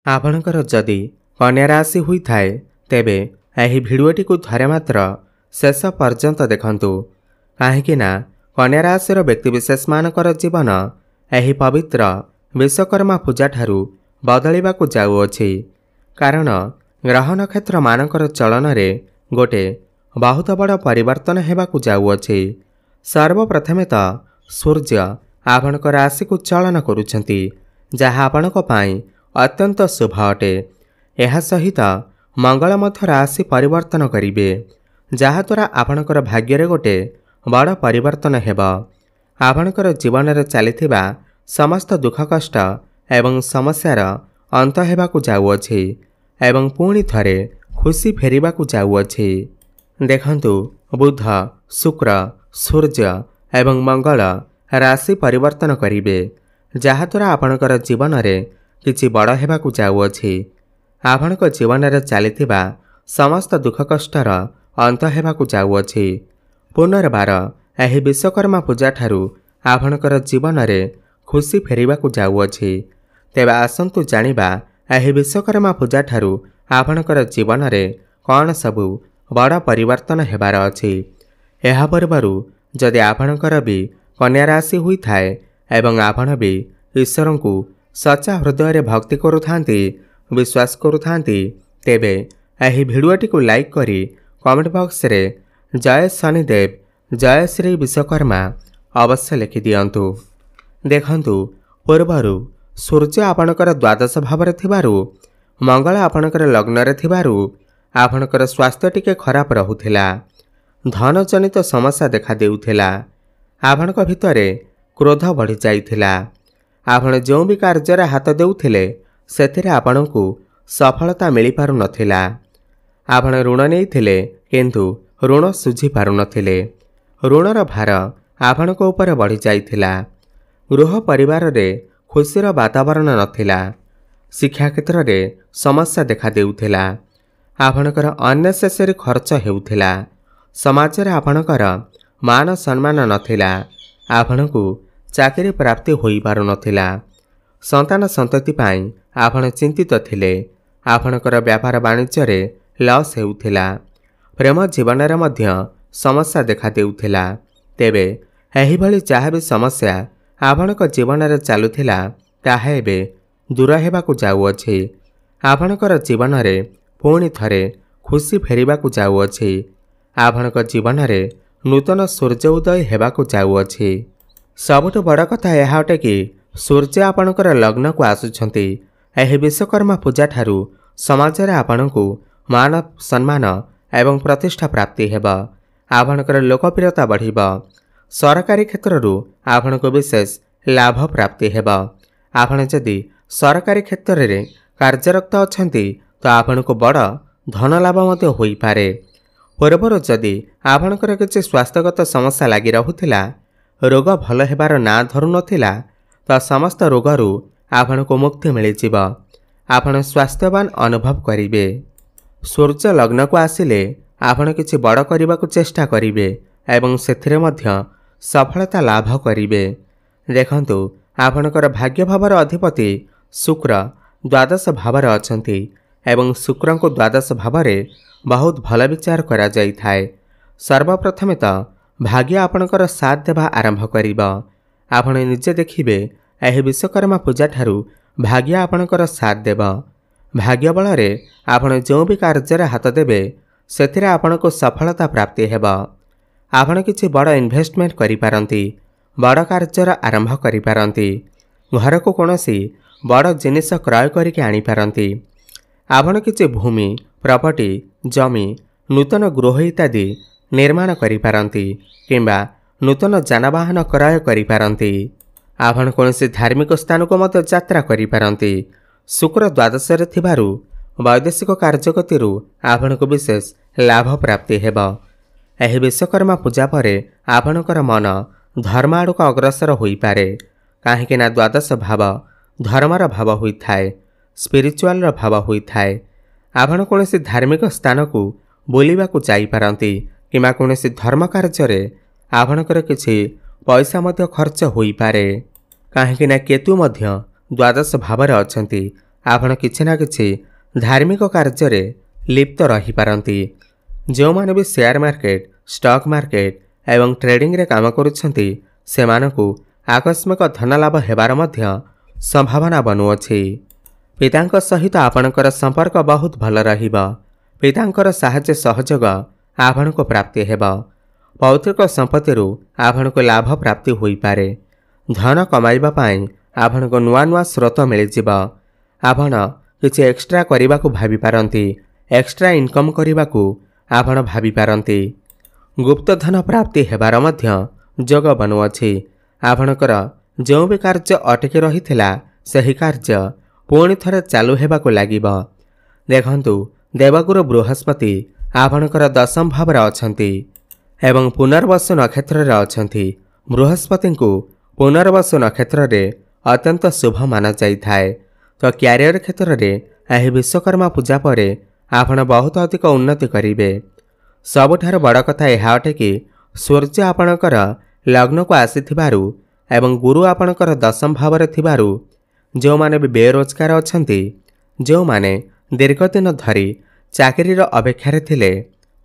आपणकर जदि कन्या राशि होइथाए तेबे एही भिडियोटी को थरे मात्र शेष पर्यंत देखंतु काहेकि ना कन्या राशि व्यक्तिविशेष मानकर जीवन एही पवित्र विश्वकर्मा पूजा ठारू बदलिबाकु जाउअछि। कारण ग्रह नक्षत्र मानकर चलन रे गोटे बहुत बड़ परिवर्तन हेबाकु जाउअछि। सर्वप्रथमे तो सूर्य आपणक राशि को चलन करुछंती जहा आपणक पाई अत्यंत शुभ अटे। एहा सहित मंगल मध्य राशि परिवर्तन करिवे जहाद्वारा आपणकर भाग्य गोटे बड़ परिवर्तन हेब। आपणकर जीवन रे चलिथिबा समस्त दुख कष्ट एवं समस्यार अंत हेबाकु जाउअछि एवं पुणी थरे खुशी फेरिबाकु जाउअछि। देखंतु बुध शुक्र सूर्य एवं मंगल राशि परिवर्तन करिवे जहाद्वारा आपणकर जीवन रे किछि बड़ हेबाकु जाउअछि। आपणक जीवन रे चलिथिबा समस्त दुख कष्टर अंत हेबाकु जाउअछि। पुनर्बार एही विश्वकर्मा पूजा ठारू आपणकर जीवन रे खुशी फेरिबाकु जाउअछि। तेबे आसंतु जानिबा एही विश्वकर्मा पूजा ठारू आपणकर जीवन रे कौन सबु बड़ परिवर्तन हेबार अछि। एहा पूर्वरु जदि आपणकर भी कन्या राशि होइथाए एवं आपण भी ईश्वरंकु सच्चा हृदय रे भक्ति करुथांती विश्वास करुथांती तेबे एही भिडियोटी को लाइक करी कमेंट बॉक्स रे जय शनिदेव जय श्री विश्वकर्मा अवश्य लिखि दियंतु। देखंतु पूर्वरु सूर्य आपणकर द्वादश भाव रे थिबारु मंगल आपणकर लग्न रे थिबारु आपणकर स्वास्थ्य टिके खराब रहुथिला। धन जनित समस्या देखा देउथिला। आपणक भितरे क्रोध बढ़ी जाइथिला। आपण जो भी कार्य रे हाथ देउथिले सेथिरे आपणकु सफलता मिली पारु नथिला। आपण ऋण नेइथिले किंतु ऋण सुझी पारु नथिले। ऋणर भार आपणक ऊपर बढ़ी जाइथिला। गृह परिवार रे खुशीर वातावरण नथिला। शिक्षा क्षेत्र रे समस्या देखा देउथिला। आपणकर अननेसेसरी खर्च हेउथिला। समाज रे आपणकर मान सम्मान नथिला। आपणकु चाकरी प्राप्ति होई पारु नथिला। संतान संतति पाई आपण चिंतित थिले। आपणकर व्यापार वाणिज्य रे लॉस हेउथिला। प्रेम जीवन रे मध्य समस्या देखा देउथिला। तेबे एही भली जहा भी समस्या आपणक जीवन रे चालुथिला ताहा एबे दूर हेबाकु जाउअछि। आपणकर जीवन रे पुणी थरे खुशी फेरिबाकु जाउअछि। आपणक जीवन रे नूतन सूर्य उदय हेबाकु जाउअछि। सबुठु बड़ कथा यह अटे कि सूर्य आपणकर लग्न को आसुछंती। एही विश्वकर्मा पूजा ठारू समाज रे आपणकु मान सम्मान एवं प्रतिष्ठा प्राप्ति हेब। आपणकर लोकप्रियता बढ़िब। सरकारी क्षेत्ररू आपणको विशेष लाभ प्राप्ति हेब। आपण जदि सरकारी क्षेत्र रे कार्यरत अछंती तो आपणको बड़ धन लाभ मते होई पारे। पूर्वरु जदि आपणकर किछि स्वास्थ्यगत समस्या लागि रहुथिला रोग भल हेबार ना धरु नथिला तो समस्त रोगरू आपणको मुक्ति मिली जिव। आपण स्वास्थ्यवान अनुभव करिवे। सूर्य लग्न को आसिले आपण किछि बड़ करिबाकु चेष्टा करिवे एवं सेथिरे मध्य सफलता लाभ करिवे। देखंतु आपणकर भाग्य भावर अधिपति शुक्र द्वादश भावर अछंती एवं शुक्र को द्वादश भावरे बहुत भल विचार करा जाई थाए। सर्वप्रथमे तो भाग्य आपणकर साथ देवा आरंभ करिब। आपण निजे देखिबे एही विश्वकर्मा पूजा ठारू भाग्य आपणकर साथ देव। भाग्य बल रे आपण जो भी कार्य रे हाथ देबे सेथिरे आपणको सफलता प्राप्ति हेब। आपण किछि बड़ इन्वेस्टमेंट करि पारंती। बड़ कार्य आरंभ करि पारंती। घर को कोनोसी बड़ जिनिस क्रय करिके आनी पारंती। आपण किछि भूमि प्रॉपर्टी जमी नूतन गृह इत्यादि निर्माण करि पारंती किंबा नूतन जानवाहन क्रय करि पारंती। आपण कोनोसी धार्मिक स्थान को मत यात्रा करि पारंती। शुक्र द्वादश रे थिबारु वैदेशिक कार्यगतिरु आपणको विशेष लाभ प्राप्ति हेब। एही विश्वकर्मा पूजा परे आपणकर मन धर्म आड़क अग्रसर होई पारे। काहेकि ना द्वादश भाव धर्मर भाव होई थाए। स्पिरिचुअल र भाव होई थाए। आपण कोनोसी धार्मिक स्थान को बुलिबाकु जाई पारंती किमा कोनोसी धर्म कार्य रे आपणकर किछि पैसा मध्य खर्च होई पारे। काहेकि ना केतु मध्य द्वादश भाव रे अछंती आपण किछि ना किछि धार्मिक कार्य लिप्त रही पारंती। जो माने भी शेयर मार्केट स्टॉक मार्केट एवं ट्रेडिंग रे काम करुछंती सेमानकु आकस्मिक धन लाभ हेबार मध्य संभावना बनुअछि। पितांक सहित आपणकर संपर्क बहुत भल रहिबा। पितांकर साहाय्य सहयोग आपणको प्राप्ति हेबा। पौत्रिक संपत्ति आपणको लाभ प्राप्ति होई पारे। धन कमाइबा पाई आपणको नुआ नुआ स्रोत मिल जिबा। आपण किछि एक्स्ट्रा करिबाकू भाबी पारंती। एक्स्ट्रा इनकम करिबाकू आपण भाबी पारंती। गुप्त धन प्राप्ति हेबार मध्य जोग बनुअछि। आपणकर जो भी कार्य अटकी रहिथिला सही कार्य पुणी थरे चालू हेबाकू लागिबा। देखंतु देवगुरु बृहस्पति आपणकर दशम भाव अछंती एवं पुनर्वसु नक्षत्र रे अछंती। बृहस्पति को पुनर्वसु नक्षत्र रे अत्यंत शुभ माना जाई थाए। तो क्यारियर क्षेत्र रे एही विश्वकर्मा पूजा परे आपण बहुत अधिक उन्नति करिवे। सबुठार बड़ कथा यह अटे कि सूर्य आपणकर लग्न को आसीथिबारु एवं गुरु आपणकर दशम भाव रे थिबारु जो माने भी बेरोजगार अछंती, जो माने दीर्घ दिन धरी चाकरी अपेक्षा थिले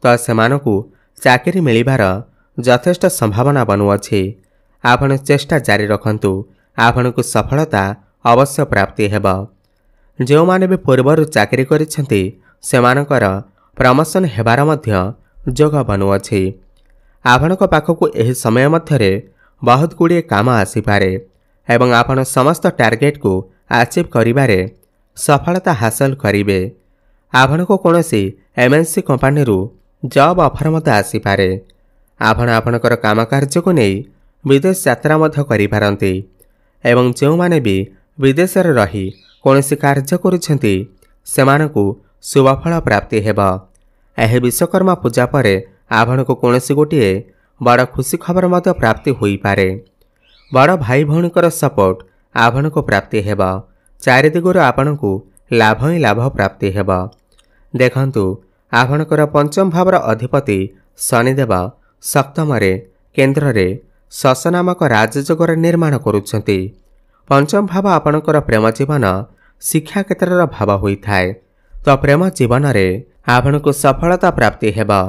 तो सेमानकु चाकरी मिलिबार यथेष्ट संभावना बनुअछि। आपण चेष्टा जारी रखंतु। आपणकु सफलता अवश्य प्राप्ति हेबा। जो माने भी पूर्वर चाकरी करिसेंती सेमानकर प्रमोशन हेबार मध्य जोग बनुअछि। आपणक पाखकु एही समय मध्यरे बहुत गुड़िए काम आसीपारे एवं आपण समस्त टार्गेट को अचीव करिबारे सफलता हासिल करिवे। आपणको कोनोसी एमएनसी कंपनी रु जॉब ऑफर मते आसीपारे। आपण आपणकर काम कार्य को नहीं विदेश यात्रा मध्य करि पारंती एवं जो माने भी विदेश रे रही कोनोसी कार्य करुछंती सेमानकु शुभफल प्राप्ति हेबा। एही विश्वकर्मा पूजा परे आपणको कोनोसी गोटिए बड़ खुशी खबर मध्य प्राप्ति होई पारे। बड़ भाई भौणीकर सपोर्ट आपणको प्राप्ति हेबा। चारि दिगुरु आपणको लाभ ही लाभ प्राप्ति हेबा। देखंतु आपणकर पंचम भावर अधिपति शनिदेव सप्तमरे केन्द्र शश नामक राजयोगर निर्माण करुछंती। पंचम भाव आपणकर प्रेम जीवन शिक्षा क्षेत्र भाव होइथाए। तो प्रेम जीवन रे आपणको सफलता प्राप्ति हेबा।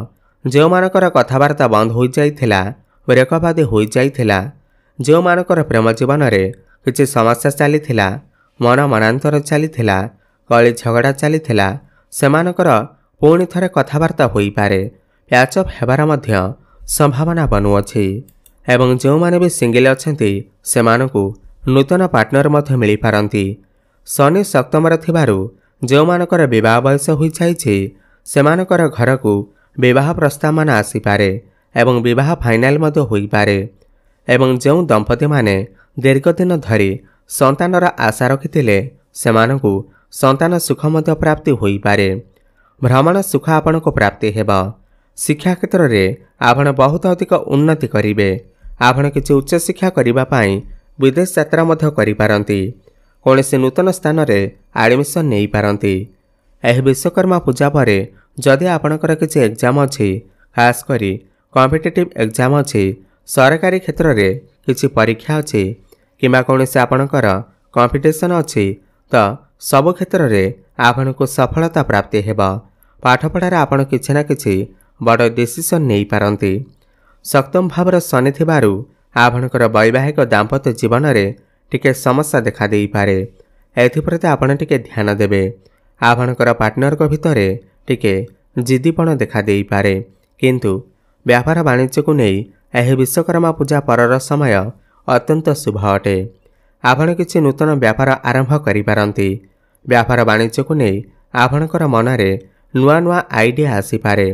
जो मानकर कथबार्ता बंद हो जाइथिला ब्रेकअप हो जाइथिला, जो मानकर प्रेम जीवन रे किछि समस्या चलीथिला, मन मनांतर चलीथिला, कली झगड़ा चलीथिला, सेमानकर पुणी थरे कथबार्ता होई पारे। प्याचअप हेबार मध्य संभावना बनुअछि एवं जो माने भी सिंगल अछंती सेमानकु नूतन पार्टनर मध्य मिली पारंती। शनि सप्तमरे थिबारु जो मानकर विवाह बयस होई जाइछि सेमानकर घर को विवाह प्रस्ताव मान आसी पारे एवं विवाह फाइनाल मध्य होई पारे। एवं जो दंपति माने दीर्घ दिन धरी संतानर आशा रखिथिले सेमानकु संतान सुख मध्य प्राप्ति होई पारे। भ्रमण सुख आपण को प्राप्ति हेबा। शिक्षा क्षेत्र रे आपण बहुत अधिक उन्नति करिवे। आपण किछि उच्च शिक्षा करिबा पाई विदेश यात्रा मध्य करि पारंती। कोनोसी नूतन स्थान रे एडमिशन नेई पारंती। एही विश्वकर्मा पूजा परे जदि आपणकर किछि एग्जाम अछि, खास करी कॉम्पिटिटिव एग्जाम अछि, सरकारी क्षेत्र रे किछि परीक्षा अछि किबा कोनोसी आपणकर कंपटीशन अछि तो सब क्षेत्र रे आपणको सफलता प्राप्ति हेबा। पाठपढ़ार आपण किछि ना किछि बड़ डिसीजन नेई पारंती। सप्तम भावर शनि थिबारु आपणकर वैवाहिक दाम्पत्य जीवन रे टिके समस्या देखा देई पारे। एथिप्रति आपण टिके ध्यान देबे। आपणकर पार्टनर को भितरे टिके जिद्दीपण देखा देई पारे। किंतु व्यापार वाणिज्य को नहीं एही विश्वकर्मा पूजा परर समय अत्यंत शुभ अटे। आपण किछि नूतन व्यापार आरंभ करि पारंती। व्यापार वाणिज्य को नहीं आपणकर मनरे नुआ नुआ आइडिया आसी पारे।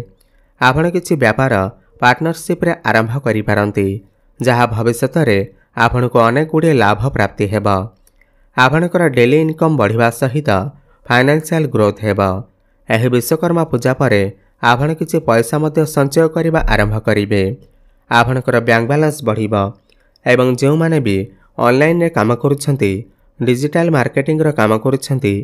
आपण किछि व्यापार पार्टनरशिप रे आरंभ करि पारंती जहा भविष्य रे आपणको अनेक गुड़िए लाभ प्राप्ति हेबा। आपणकर डेली इनकम बढ़िबा सहित फाइनेंशियल ग्रोथ हेबा। एही विश्वकर्मा पूजा परे आपण किछि पैसा मध्य संचय करिबा आरंभ करिवे। आपणकर बैंक बैलेंस बढ़िबा एवं जो माने भी ऑनलाइन रे काम करुछंती, डिजिटल मार्केटिंग रो काम करुछंती,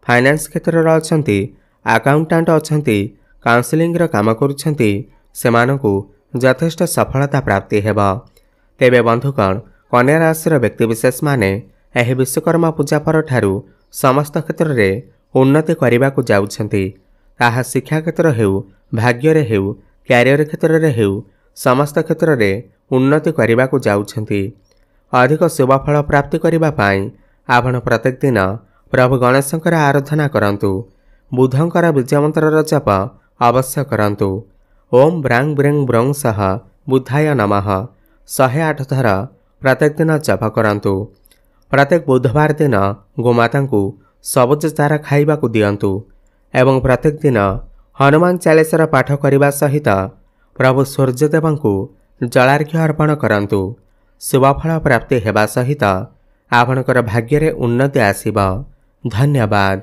फाइनेंस क्षेत्र रो अछंती, अकाउंटेंट अछंती, काउंसलिंग रो काम करुछंती सेमानकु यथेष्ट सफलता प्राप्ति हेबा। तेबे बंधुगण कन्या राशि व्यक्तिविशेष माने एही विश्वकर्मा पूजा पर ठारू ସମସ୍ତ କ୍ଷେତ୍ରରେ ଉନ୍ନତି କରିବାକୁ ଯାଉଛନ୍ତି। ତାହା ଶିକ୍ଷା କ୍ଷେତ୍ର ହେଉ, ଭାଗ୍ୟରେ ହେଉ, କ୍ୟାରିୟର କ୍ଷେତ୍ରରେ ହେଉ, ସମସ୍ତ କ୍ଷେତ୍ରରେ ଉନ୍ନତି କରିବାକୁ ଯାଉଛନ୍ତି। ଅଧିକ ଶୁଭଫଳ ପ୍ରାପ୍ତି କରିବା ପାଇଁ ଆପଣ ପ୍ରତ୍ୟେକ ଦିନ ପ୍ରଭୁ ଗଣେଶଙ୍କର ଆରାଧନା କରନ୍ତୁ। ବୁଧଙ୍କର ବୀଜମନ୍ତ୍ରର ଜପ ଅବଶ୍ୟ କରନ୍ତୁ। ଓମ୍ ବ୍ରାଂ ବ୍ରେଂ ବ୍ରଂ ସହ ବୁଦ୍ଧାୟ ନମଃ 108 ଥର ପ୍ରତ୍ୟେକ ଦିନ ଜପ କରନ୍ତୁ। ପ୍ରତ୍ୟେକ ବୁଧବାର ଦିନ ଗୋମାତାଙ୍କୁ ସବୁଜ ଚାରା ଖାଇବାକୁ ଦିଅନ୍ତୁ ଏବଂ ପ୍ରତ୍ୟେକ ଦିନ ହନୁମାନ ଚାଳିଶାର ପାଠ କରିବା ସହିତ ପ୍ରଭୁ ସୂର୍ଯ୍ୟଦେବଙ୍କୁ ଜଳାର୍ଘ୍ୟ ଅର୍ପଣ କରନ୍ତୁ। ଶୁଭଫଳ ପ୍ରାପ୍ତି ହେବା ସହିତ ଆପଣଙ୍କର ଭାଗ୍ୟରେ ଉନ୍ନତି ଆସିବ। ଧନ୍ୟବାଦ।